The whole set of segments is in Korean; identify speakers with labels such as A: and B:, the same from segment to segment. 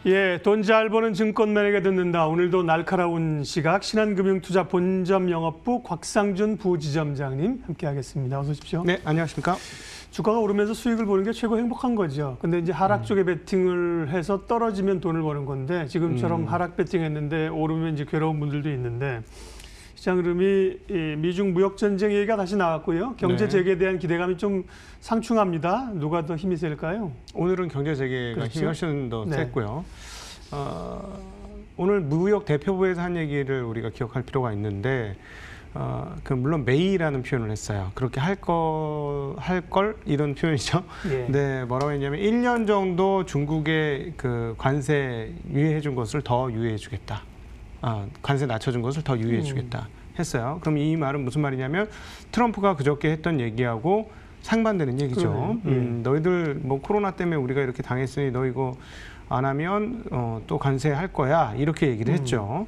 A: 예, 돈 잘 버는 증권맨에게 듣는다. 오늘도 날카로운 시각 신한금융투자 본점 영업부 곽상준 부지점장님 함께하겠습니다. 어서 오십시오.
B: 네, 안녕하십니까?
A: 주가가 오르면서 수익을 보는 게 최고 행복한 거죠. 근데 이제 하락 쪽에 베팅을 해서 떨어지면 돈을 버는 건데 지금처럼 하락 베팅했는데 오르면 이제 괴로운 분들도 있는데 시장 흐름이 미중 무역 전쟁 얘기가 다시 나왔고요. 경제 재개에 대한 기대감이 좀 상충합니다. 누가 더 힘이 셀까요?
B: 오늘은 경제 재개가
A: 그렇죠?
B: 힘이 훨씬 더
A: 네.
B: 셌고요. 오늘 무역 대표부에서 한 얘기를 우리가 기억할 필요가 있는데 물론 메이라는 표현을 했어요. 그렇게 할 걸 이런 표현이죠.
A: 예.
B: 네, 뭐라고 했냐면 1년 정도 중국의 그 관세 유예해 준 것을 더 유예해 주겠다. 관세 낮춰준 것을 더 유예해 주겠다 했어요. 그럼 이 말은 무슨 말이냐면 트럼프가 그저께 했던 얘기하고 상반되는 얘기죠. 너희들 뭐 코로나 때문에 우리가 이렇게 당했으니 너 이거 안 하면 또 관세할 거야 이렇게 얘기를 했죠.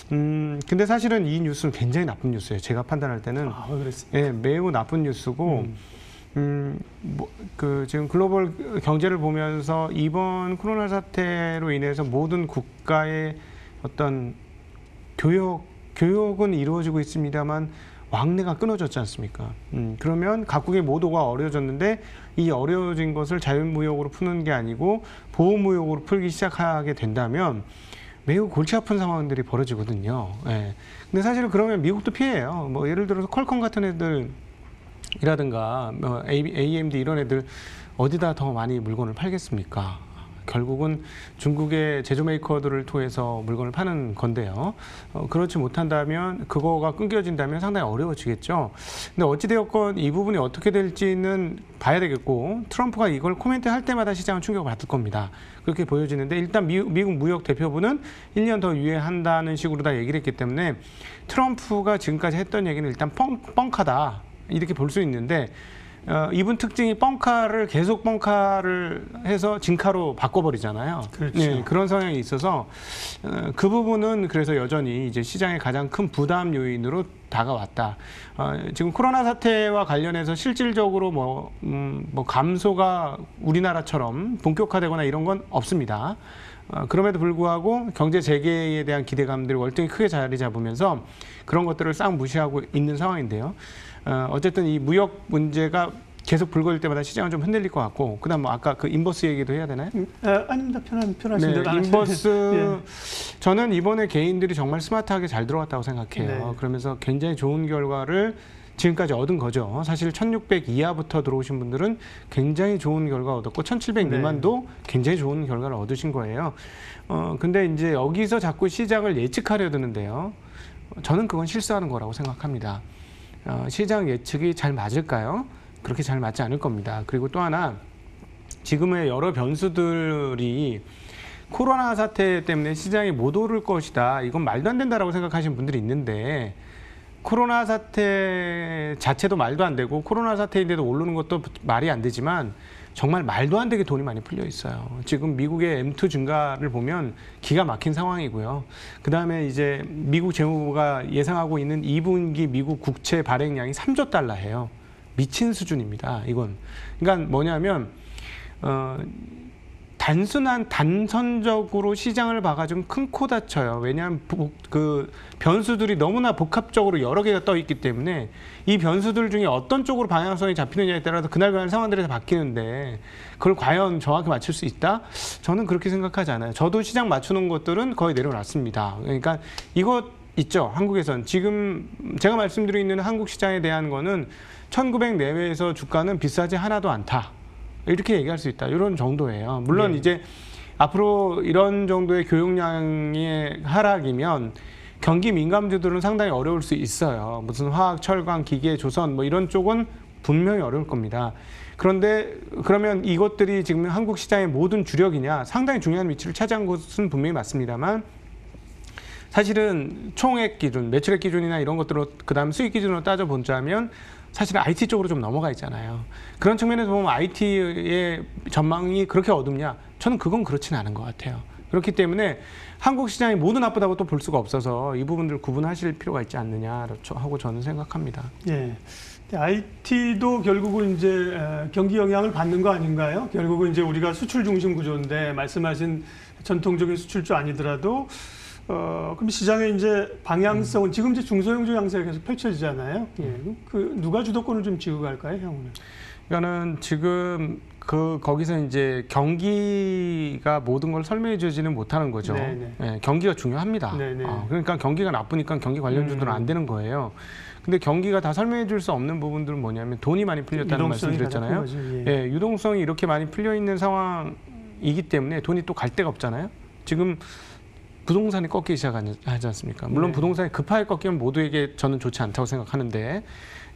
B: 근데 사실은 이 뉴스는 굉장히 나쁜 뉴스예요. 제가 판단할 때는 예, 매우 나쁜 뉴스고 지금 글로벌 경제를 보면서 이번 코로나 사태로 인해서 모든 국가의 어떤 교역은 이루어지고 있습니다만 왕래가 끊어졌지 않습니까? 그러면 각국의 모도가 어려워졌는데 이 어려워진 것을 자유무역으로 푸는 게 아니고 보호무역으로 풀기 시작하게 된다면 매우 골치 아픈 상황들이 벌어지거든요. 예. 근데 사실은 그러면 미국도 피해요. 뭐 예를 들어서 퀄컴 같은 애들이라든가 AMD 이런 애들 어디다 더 많이 물건을 팔겠습니까? 결국은 중국의 제조 메이커들을 통해서 물건을 파는 건데요. 그렇지 못한다면 그거가 끊겨진다면 상당히 어려워지겠죠. 근데 어찌되었건 이 부분이 어떻게 될지는 봐야 되겠고 트럼프가 이걸 코멘트할 때마다 시장은 충격을 받을 겁니다. 그렇게 보여지는데 일단 미국 무역 대표부는 1년 더 유예한다는 식으로 다 얘기를 했기 때문에 트럼프가 지금까지 했던 얘기는 일단 뻥카다 이렇게 볼 수 있는데 이분 특징이 뻥카를 계속 뻥카를 해서 진카로 바꿔버리잖아요.
A: 그렇죠.
B: 네, 그런 성향이 있어서 그 부분은 그래서 여전히 이제 시장의 가장 큰 부담 요인으로 다가왔다. 지금 코로나 사태와 관련해서 실질적으로 뭐 감소가 우리나라처럼 본격화되거나 이런 건 없습니다. 그럼에도 불구하고 경제 재개에 대한 기대감들이 월등히 크게 자리 잡으면서 그런 것들을 싹 무시하고 있는 상황인데요. 어쨌든 이 무역 문제가 계속 불거질 때마다 시장은 좀 흔들릴 것 같고, 그다음 뭐 아까 그 인버스 얘기도 해야 되나요?
A: 아닙니다. 편하신 대로.
B: 네, 인버스 저는 이번에 개인들이 정말 스마트하게 잘 들어갔다고 생각해요.
A: 네.
B: 그러면서 굉장히 좋은 결과를 지금까지 얻은 거죠. 사실 1600 이하부터 들어오신 분들은 굉장히 좋은 결과 얻었고 1700 미만도 굉장히 좋은 결과를 얻으신 거예요. 근데 이제 여기서 자꾸 시장을 예측하려 드는데요. 저는 그건 실수하는 거라고 생각합니다. 시장 예측이 잘 맞을까요? 그렇게 잘 맞지 않을 겁니다. 그리고 또 하나 지금의 여러 변수들이 코로나 사태 때문에 시장이 못 오를 것이다. 이건 말도 안 된다라고 생각하시는 분들이 있는데 코로나 사태 자체도 말도 안 되고 코로나 사태인데도 오르는 것도 말이 안 되지만 정말 말도 안 되게 돈이 많이 풀려 있어요. 지금 미국의 M2 증가를 보면 기가 막힌 상황이고요. 그다음에 이제 미국 재무부가 예상하고 있는 2분기 미국 국채 발행량이 3조 달러예요. 미친 수준입니다. 이건. 그러니까 뭐냐면 단선적으로 시장을 봐가지고 큰 코 다쳐요. 왜냐하면 그 변수들이 너무나 복합적으로 여러 개가 떠 있기 때문에 이 변수들 중에 어떤 쪽으로 방향성이 잡히느냐에 따라서 그날 상황들이 다 바뀌는데 그걸 과연 정확히 맞출 수 있다? 저는 그렇게 생각하지 않아요. 저도 시장 맞추는 것들은 거의 내려놨습니다. 그러니까 이것 있죠. 한국에선 지금 제가 말씀드리고 있는 한국 시장에 대한 거는 1900 내외에서 주가는 비싸지 하나도 않다. 이렇게 얘기할 수 있다. 이런 정도예요. 물론 이제 앞으로 이런 정도의 교역량의 하락이면 경기 민감주들은 상당히 어려울 수 있어요. 무슨 화학, 철강, 기계, 조선 뭐 이런 쪽은 분명히 어려울 겁니다. 그런데 그러면 이것들이 지금 한국 시장의 모든 주력이냐? 상당히 중요한 위치를 차지한 것은 분명히 맞습니다만 사실은 총액 기준, 매출액 기준이나 이런 것들로 그다음 수익 기준으로 따져보자면 사실은 IT 쪽으로 좀 넘어가 있잖아요. 그런 측면에서 보면 IT의 전망이 그렇게 어둡냐? 저는 그건 그렇지는 않은 것 같아요. 그렇기 때문에 한국 시장이 모두 나쁘다고 또 볼 수가 없어서 이 부분들 구분하실 필요가 있지 않느냐 하고 저는 생각합니다.
A: 예. IT도 결국은 이제 경기 영향을 받는 거 아닌가요? 결국은 이제 우리가 수출 중심 구조인데 말씀하신 전통적인 수출주 아니더라도 그럼 시장의 이제 방향성은 지금 이제 중소형주 양세가 계속 펼쳐지잖아요. 예. 그 누가 주도권을 좀 쥐고 갈까요, 향후는?
B: 그러니까는 지금 거기서 이제 경기가 모든 걸 설명해 주지는 못하는 거죠. 네, 경기가 중요합니다. 그러니까 경기가 나쁘니까 경기 관련주들은 안 되는 거예요. 근데 경기가 다 설명해 줄 수 없는 부분들은 뭐냐면 돈이 많이 풀렸다는 말씀드렸잖아요. 예, 유동성이 이렇게 많이 풀려 있는 상황이기 때문에 돈이 또 갈 데가 없잖아요. 지금 부동산이 꺾이기 시작하지 않습니까? 물론 부동산이 급하게 꺾이면 모두에게 저는 좋지 않다고 생각하는데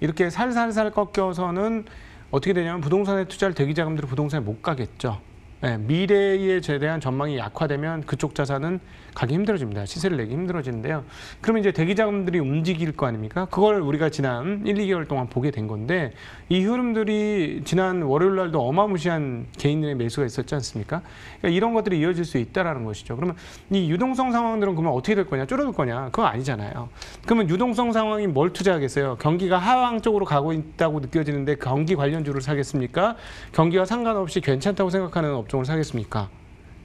B: 이렇게 살살살 꺾여서는 어떻게 되냐면 부동산에 투자할 대기자금들이 부동산에 못 가겠죠. 네, 미래에 대한 전망이 약화되면 그쪽 자산은 가기 힘들어집니다. 시세를 내기 힘들어지는데요. 그러면 이제 대기자금들이 움직일 거 아닙니까? 그걸 우리가 지난 1, 2개월 동안 보게 된 건데 이 흐름들이 지난 월요일 날도 어마무시한 개인들의 매수가 있었지 않습니까? 그러니까 이런 것들이 이어질 수 있다는 것이죠. 그러면 이 유동성 상황들은 그러면 어떻게 될 거냐? 줄어들 거냐? 그건 아니잖아요. 그러면 유동성 상황이 뭘 투자하겠어요? 경기가 하강 쪽으로 가고 있다고 느껴지는데 경기 관련주를 사겠습니까? 경기와 상관없이 괜찮다고 생각하는 업종을 사겠습니까?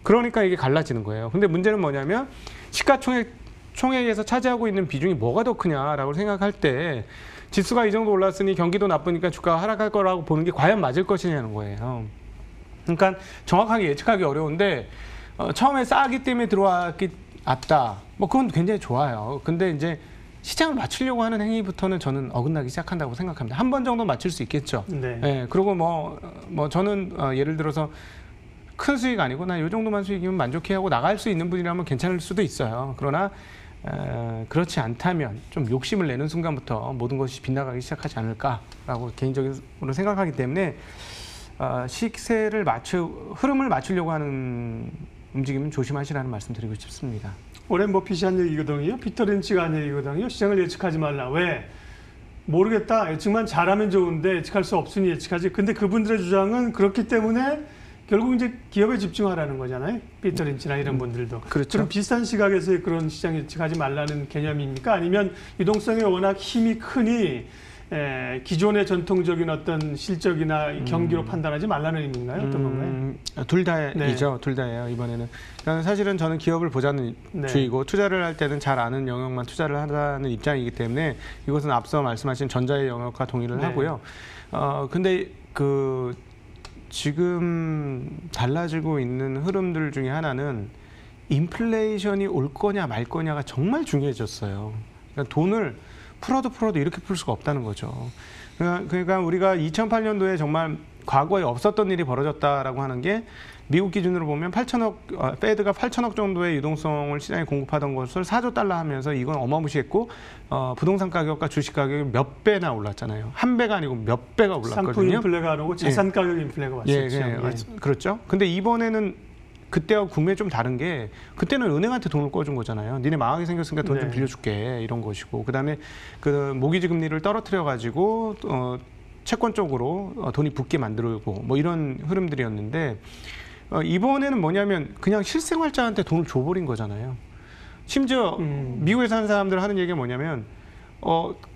B: 그러니까 이게 갈라지는 거예요. 근데 문제는 뭐냐면 시가총액에서 차지하고 있는 비중이 뭐가 더 크냐라고 생각할 때 지수가 이 정도 올랐으니 경기도 나쁘니까 주가가 하락할 거라고 보는 게 과연 맞을 것이냐는 거예요. 그러니까 정확하게 예측하기 어려운데 처음에 싸기 때문에 들어왔다. 뭐 그건 굉장히 좋아요. 근데 이제 시장을 맞추려고 하는 행위부터는 저는 어긋나기 시작한다고 생각합니다. 한 번 정도 맞출 수 있겠죠. 네, 그리고 뭐 저는 예를 들어서 큰 수익 아니고 나 이 정도만 수익이면 만족해 하고 나갈 수 있는 분이라면 괜찮을 수도 있어요. 그러나 그렇지 않다면 좀 욕심을 내는 순간부터 모든 것이 빗나가기 시작하지 않을까라고 개인적으로 생각하기 때문에 시세를 흐름을 맞추려고 하는 움직임은 조심하시라는 말씀 드리고 싶습니다.
A: 오랜 버핏이 한 얘기거든요. 피터 린치가 한 얘기거든요. 시장을 예측하지 말라. 왜? 모르겠다. 예측만 잘하면 좋은데 예측할 수 없으니 예측하지. 근데 그분들의 주장은 그렇기 때문에 결국 이제 기업에 집중하라는 거잖아요. 피터 린치나 이런 분들도.
B: 그렇죠.
A: 그럼 비슷한 시각에서의 그런 시장 예측하지 말라는 개념입니까? 아니면 유동성이 워낙 힘이 크니 기존의 전통적인 어떤 실적이나 경기로 판단하지 말라는 의미인가요? 어떤 건가요?
B: 둘 다이죠. 둘 다예요. 이번에는. 그러니까 사실은 저는 기업을 보자는 주의고 투자를 할 때는 잘 아는 영역만 투자를 하라는 입장이기 때문에 이것은 앞서 말씀하신 전자의 영역과 동의를 하고요. 근데 지금 달라지고 있는 흐름들 중에 하나는 인플레이션이 올 거냐 말 거냐가 정말 중요해졌어요. 그러니까 돈을 풀어도 이렇게 풀 수가 없다는 거죠. 그러니까 우리가 2008년도에 정말 과거에 없었던 일이 벌어졌다라고 하는 게 미국 기준으로 보면 페드가 8천억 정도의 유동성을 시장에 공급하던 것을 4조 달러 하면서 이건 어마무시했고 부동산 가격과 주식 가격이 몇 배나 올랐잖아요. 한 배가 아니고 몇 배가 올랐거든요.
A: 상품 인플레가 안 오고 자산 가격 인플레가 왔었죠.
B: 그렇죠. 근데 이번에는 그때와 구매 좀 다른 게 그때는 은행한테 돈을 꿔준 거잖아요. 니네 망하게 생겼으니까 돈 좀 빌려줄게 이런 것이고 그다음에 그 모기지 금리를 떨어뜨려 가지고 채권 쪽으로 돈이 붙게 만들고 뭐 이런 흐름들이었는데 이번에는 뭐냐면 그냥 실생활자한테 돈을 줘버린 거잖아요. 심지어 미국에 사는 사람들 하는 얘기가 뭐냐면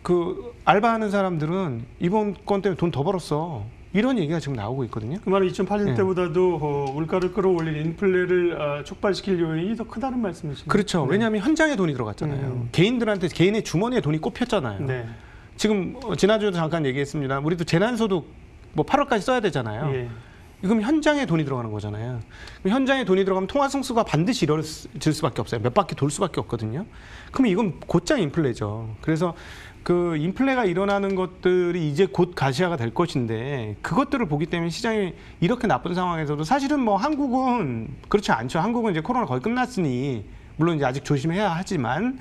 B: 그 알바하는 사람들은 이번 건 때문에 돈 더 벌었어. 이런 얘기가 지금 나오고 있거든요.
A: 그 말은 2008년 때보다도 물가를 끌어올린 인플레를 촉발시킬 요인이 더 크다는 말씀이십니까?
B: 그렇죠. 왜냐하면 현장에 돈이 들어갔잖아요. 개인의 주머니에 돈이 꼽혔잖아요. 지금 지난주에도 잠깐 얘기했습니다. 우리도 재난소득 뭐 8월까지 써야 되잖아요. 그럼 현장에 돈이 들어가는 거잖아요. 그럼 현장에 돈이 들어가면 통화 승수가 반드시 이루어질 수밖에 없어요. 몇 바퀴 돌 수밖에 없거든요. 그럼 이건 곧장 인플레죠. 그래서 그 인플레가 일어나는 것들이 이제 곧 가시화가 될 것인데 그것들을 보기 때문에 시장이 이렇게 나쁜 상황에서도 사실은 뭐 한국은 그렇지 않죠. 한국은 이제 코로나 거의 끝났으니 물론 이제 아직 조심해야 하지만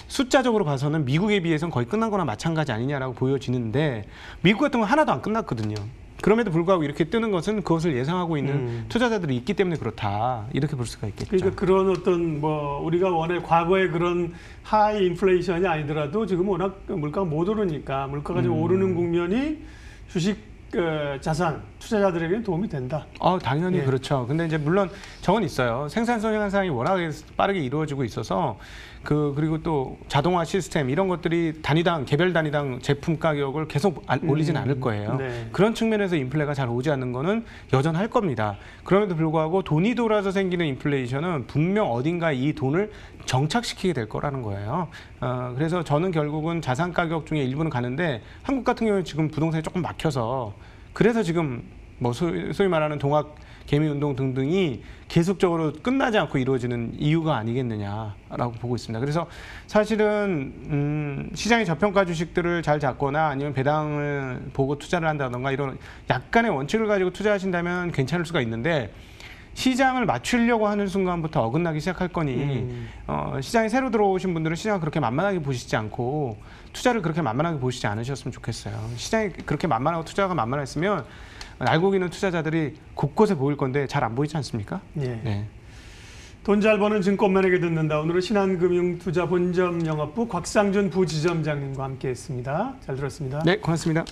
B: 숫자적으로 봐서는 미국에 비해서는 거의 끝난 거나 마찬가지 아니냐라고 보여지는데 미국 같은 건 하나도 안 끝났거든요. 그럼에도 불구하고 이렇게 뜨는 것은 그것을 예상하고 있는 투자자들이 있기 때문에 그렇다. 이렇게 볼 수가 있겠죠.
A: 그러니까 그런 어떤 뭐 우리가 원래 과거에 그런 하이 인플레이션이 아니더라도 지금 워낙 물가가 못 오르니까 물가가 좀 오르는 국면이 주식 자산 투자자들에게는 도움이 된다.
B: 당연히
A: 예.
B: 그렇죠. 근데 이제 물론 저건 있어요. 생산성 향상이 워낙에 빠르게 이루어지고 있어서 그리고 또 자동화 시스템 이런 것들이 개별 단위당 제품 가격을 계속 올리진 않을 거예요.
A: 네.
B: 그런 측면에서 인플레가 잘 오지 않는 거는 여전할 겁니다. 그럼에도 불구하고 돈이 돌아서 생기는 인플레이션은 분명 어딘가 이 돈을 정착시키게 될 거라는 거예요. 그래서 저는 결국은 자산 가격 중에 일부는 가는데 한국 같은 경우는 지금 부동산이 조금 막혀서 그래서 지금 뭐 소위 말하는 동학 개미운동 등등이 계속적으로 끝나지 않고 이루어지는 이유가 아니겠느냐라고 보고 있습니다. 그래서 사실은 시장의 저평가 주식들을 잘 잡거나 아니면 배당을 보고 투자를 한다던가 이런 약간의 원칙을 가지고 투자하신다면 괜찮을 수가 있는데 시장을 맞추려고 하는 순간부터 어긋나기 시작할 거니 시장에 새로 들어오신 분들은 시장을 그렇게 만만하게 보시지 않고 투자를 그렇게 만만하게 보시지 않으셨으면 좋겠어요. 시장이 그렇게 만만하고 투자가 만만했으면 알고 있는 투자자들이 곳곳에 보일 건데 잘 안 보이지 않습니까?
A: 예.
B: 네.
A: 돈 잘 버는 증권맨에게 듣는다. 오늘은 신한금융투자 본점 영업부 곽상준 부지점장님과 함께했습니다. 잘 들었습니다.
B: 네, 고맙습니다.